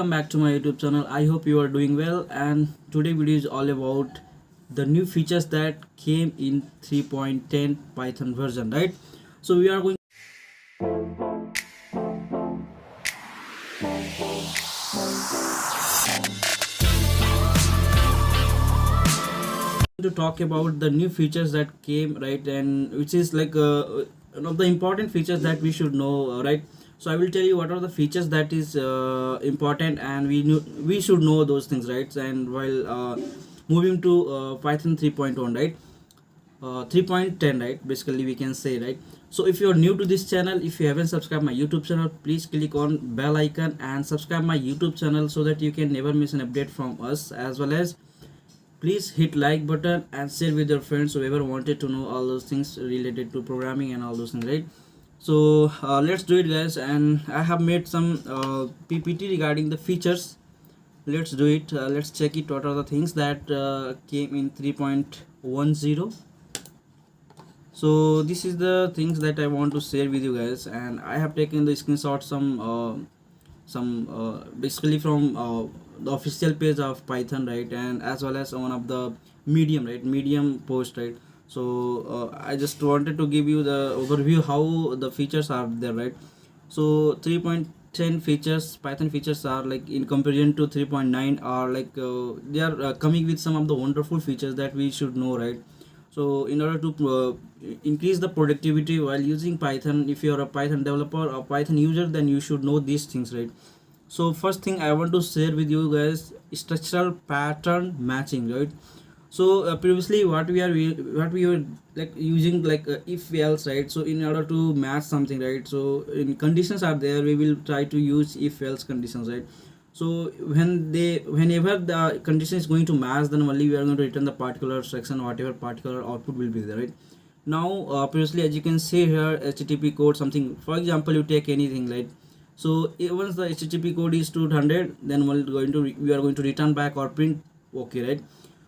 welcome back to my YouTube channel. I hope you are doing well, and today video is all about the new features that came in 3.10 Python version, right? So we are going to talk about the new features that came, right, and which is like one of the important features that we should know, right? So I will tell you what are the features that is important, and we should know those things, right? And while moving to Python 3.1, right, 3.10, right, basically we can say, right? So if you are new to this channel, if you haven't subscribed my YouTube channel, please click on bell icon and subscribe my YouTube channel so that you can never miss an update from us. As well as please hit like button and share with your friends whoever wanted to know all those things related to programming and all those things, right? So let's do it, guys. And I have made some PPT regarding the features. Let's do it. Let's check it. What are the things that came in 3.10? So this is the things that I want to share with you guys, and I have taken the screenshot some basically from the official page of Python, right, and as well as one of the Medium, right, Medium post, right? So I just wanted to give you the overview how the features are there, right? So 3.10 features, Python features are like in comparison to 3.9 are like they are coming with some of the wonderful features that we should know, right? So in order to increase the productivity while using Python, if you are a Python developer or Python user, then you should know these things, right? So first thing I want to share with you guys, structural pattern matching, right? So previously what we were like using like if else, right? So in order to match something, right, so in conditions are there, we will try to use if else conditions, right? So whenever the condition is going to match, then only we are going to return the particular section, whatever particular output will be there, right? Now previously, as you can see here, HTTP code something, for example, you take anything, right? So once the HTTP code is 200, then we are going to return back or print okay, right?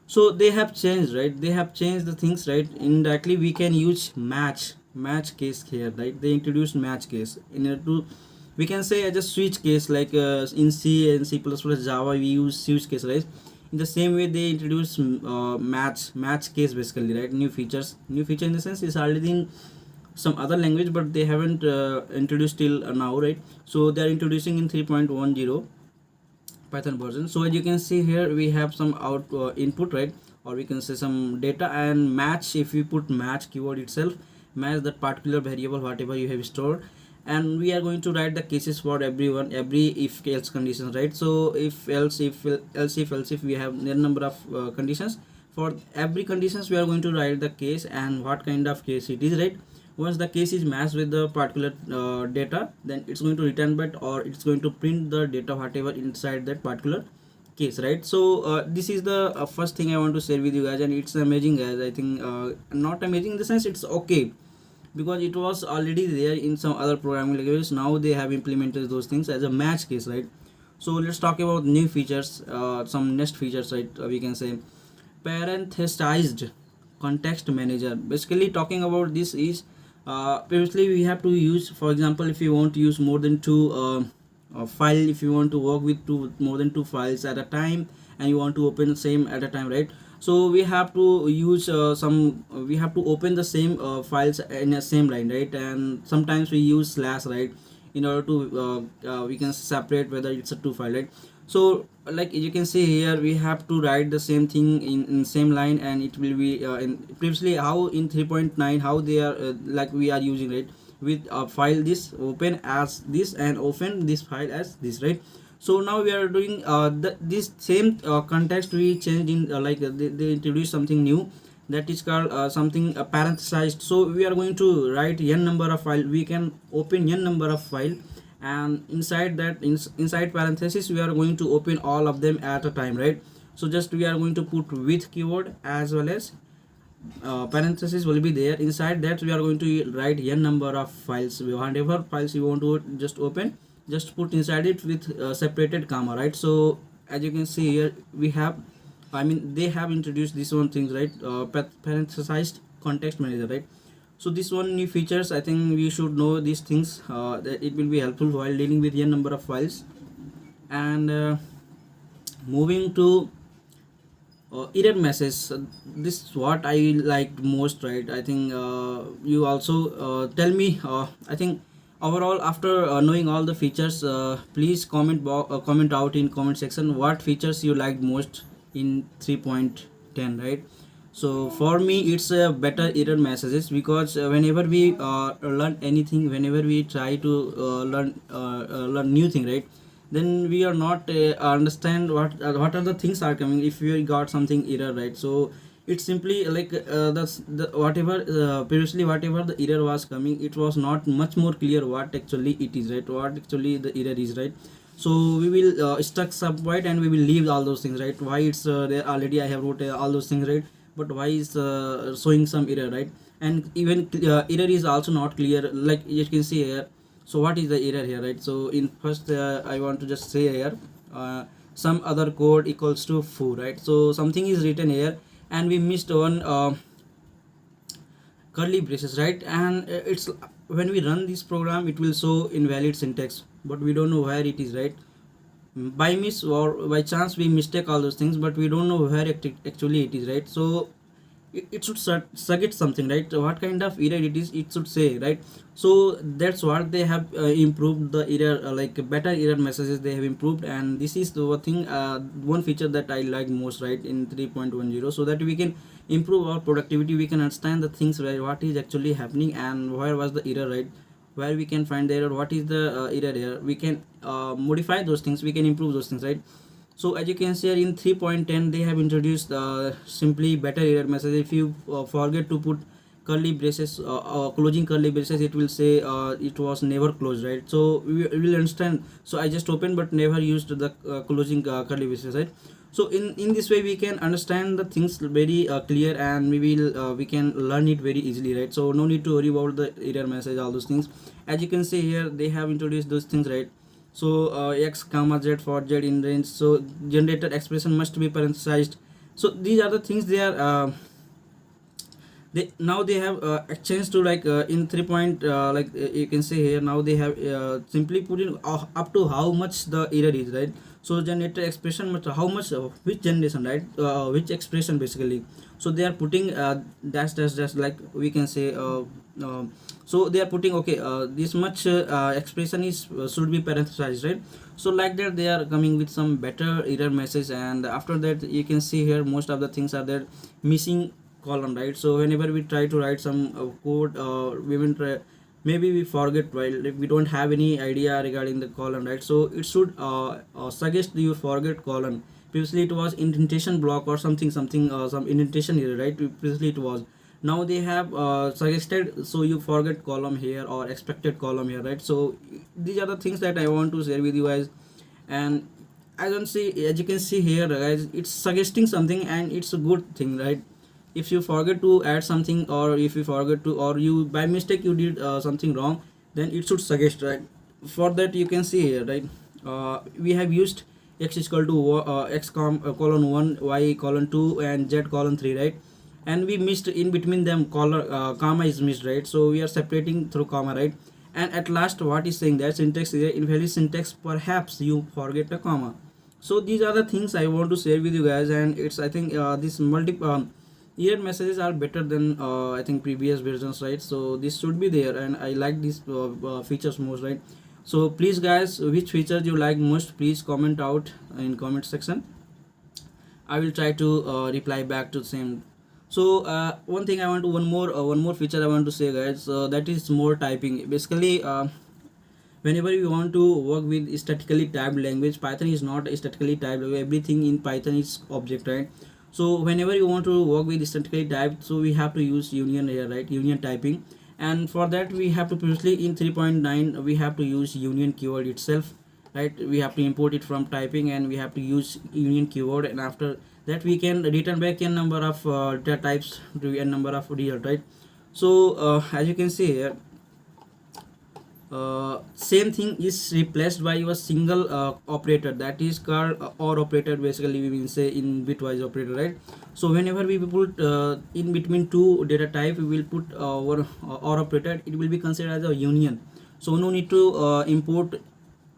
So they have changed, right? They have changed the things, right? Indirectly we can use match case here, right? They introduced match case in order to, we can say, as a switch case, like in C and C++, Java we use switch case, right? In the same way they introduce match case, basically, right? New feature in the sense is already in some other language, but they haven't introduced till now, right? So they are introducing in 3.10 Python version. So as you can see here, we have some input, right, or we can say some data, and match, if we put match keyword itself, match that particular variable whatever you have stored, and we are going to write the cases for every if else conditions, right? So if else, if we have a number of conditions, for every conditions we are going to write the case and what kind of case it is, right? Once the case is matched with the particular data, then it's going to return back, or it's going to print the data whatever inside that particular case, right? So this is the first thing I want to share with you guys, and it's amazing, guys. I think not amazing in the sense, it's okay, because it was already there in some other programming languages. Now they have implemented those things as a match case, right? So let's talk about new features, some next features, right? We can say parenthesized context manager. Basically talking about this is previously we have to use, for example, if you want to use more than two file, if you want to work with more than two files at a time, and you want to open the same at a time, right? So we have to use we have to open the same files in a same line, right? And sometimes we use slash, right, in order to we can separate whether it's a two file, right? So like you can see here, we have to write the same thing in same line, and it will be in previously how in 3.9 how they are like we are using, right, with a file this open as this and open this file as this, right? So now we are doing this same context we changed in they introduced something new that is called something parenthesized. So we are going to write n number of file, we can open n number of file, and inside that inside parenthesis we are going to open all of them at a time, right? So just we are going to put with keyword, as well as parenthesis will be there. Inside that we are going to write n number of files, whatever files you want to just open, just put inside it with separated comma, right? So as you can see here, we have, I mean, they have introduced this one things, right? Parenthesized context manager, right? So this one new features, I think we should know these things, that it will be helpful while dealing with n number of files. And moving to error message, this is what I liked most, right? I think you also tell me, I think overall, after knowing all the features, please comment out in comment section what features you liked most in 3.10, right? So for me it's a better error messages, because whenever we learn anything, whenever we try to learn new thing, right, then we are not understand what are the things are coming if we got something error, right? So it's simply like that's the whatever previously whatever the error was coming, it was not much more clear what actually it is, right, what actually the error is, right? So we will stuck some point and we will leave all those things, right? Why it's there already I have wrote all those things, right? But why is showing some error, right? And even error is also not clear, like you can see here. So what is the error here, right? So in first I want to just say here, uh, some other code equals to foo, right? So something is written here and we missed one curly braces, right? And it's when we run this program it will show invalid syntax, but we don't know where it is, right? By miss or by chance we mistake all those things, but we don't know where actually it is, right? So it should suggest something, right? What kind of error it is, it should say, right? So that's what they have improved the error, like better error messages they have improved. And this is the one thing, one feature that I like most, right, in 3.10, so that we can improve our productivity, we can understand the things, right, what is actually happening and where was the error, right? Where we can find the error, what is the error here, we can modify those things, we can improve those things, right? So as you can see here in 3.10 they have introduced simply better error message. If you forget to put curly braces, closing curly braces, it will say it was never closed, right? So we will understand. So I just opened but never used the closing curly braces, right? So in this way we can understand the things very clear, and we can learn it very easily, right? So no need to worry about the error message, all those things. As you can see here they have introduced those things, right? So x comma z for z in range, so generated expression must be parenthesized. So these are the things they are they now they have changed to, like in 3 point, like you can see here, now they have simply put in up to how much the error is, right? So generated expression must how much which generation, right, which expression basically. So they are putting dash dash dash, like we can say uh, so they are putting okay, this much expression is should be parenthesized, right? So like that they are coming with some better error message. And after that you can see here most of the things are there missing column, right? So whenever we try to write some code, we will try, maybe we forget, while if we don't have any idea regarding the column, right? So it should suggest you forget column. Previously it was indentation block or something some indentation error, right? Previously it was, now they have suggested so you forget column here or expected column here, right? So these are the things that I want to share with you guys. And I don't see, as you can see here guys, it's suggesting something and it's a good thing, right? If you forget to add something, or if you forget to, or you by mistake you did something wrong, then it should suggest, right? For that you can see here, right, we have used x is equal to colon 1, y colon 2, and z colon 3, right? And we missed in between them colon, comma is missed, right? So we are separating through comma, right? And at last what is saying that syntax is invalid syntax, perhaps you forget a comma. So these are the things I want to share with you guys. And it's, I think this error messages are better than I think previous versions, right? So this should be there, and I like these features most, right? So please guys, which features you like most, please comment out in comment section. I will try to reply back to the same. So one thing I want to one more feature I want to say guys, that is more typing. Basically whenever you want to work with statically typed language, Python is not statically typed, everything in Python is object, right? So whenever you want to work with statically typed, so we have to use union here, right, union typing. And for that we have to, previously in 3.9 we have to use union keyword itself, right? We have to import it from typing and we have to use union keyword, and after that we can return back n number of data types to n number of result, right? So as you can see here, same thing is replaced by your single operator, that is called or operator, basically we will say in bitwise operator, right? So whenever we put in between two data type, we will put our or operator, it will be considered as a union. So no need to import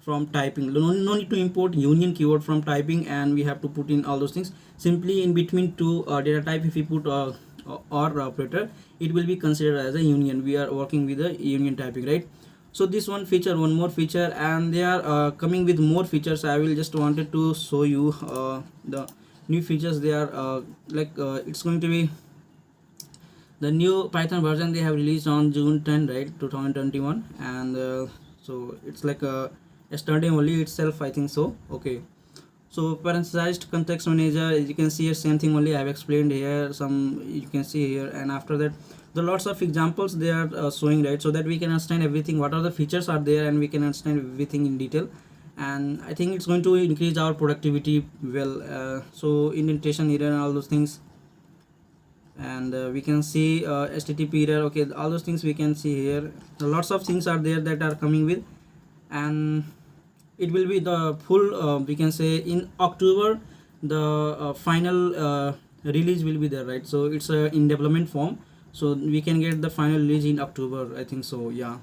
from typing. No need to import union keyword from typing, and we have to put in all those things. Simply in between two data type, if we put or operator, it will be considered as a union. We are working with a union typing, right? So this one more feature, and they are coming with more features. I will just wanted to show you the new features. They are it's going to be the new Python version they have released on June 10, right, 2021. And so it's like yesterday only itself, I think so. Okay, so parenthesized context manager, as you can see here, same thing only I have explained here. Some you can see here, and after that the lots of examples they are showing, right, so that we can understand everything, what are the features are there, and we can understand everything in detail. And I think it's going to increase our productivity well. So indentation error and all those things, and we can see http error. Okay, all those things we can see here. Lots of things are there that are coming with, and it will be the full we can say in October the final release will be there, right? So it's in development form, so we can get the final release in October, I think so. Yeah,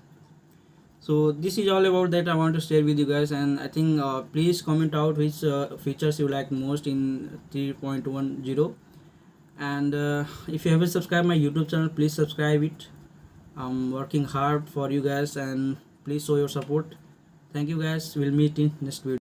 so this is all about that I want to share with you guys. And I think please comment out which features you like most in 3.10. And if you haven't subscribed my YouTube channel, please subscribe it. I'm working hard for you guys, and please show your support. Thank you guys, we'll meet in next video.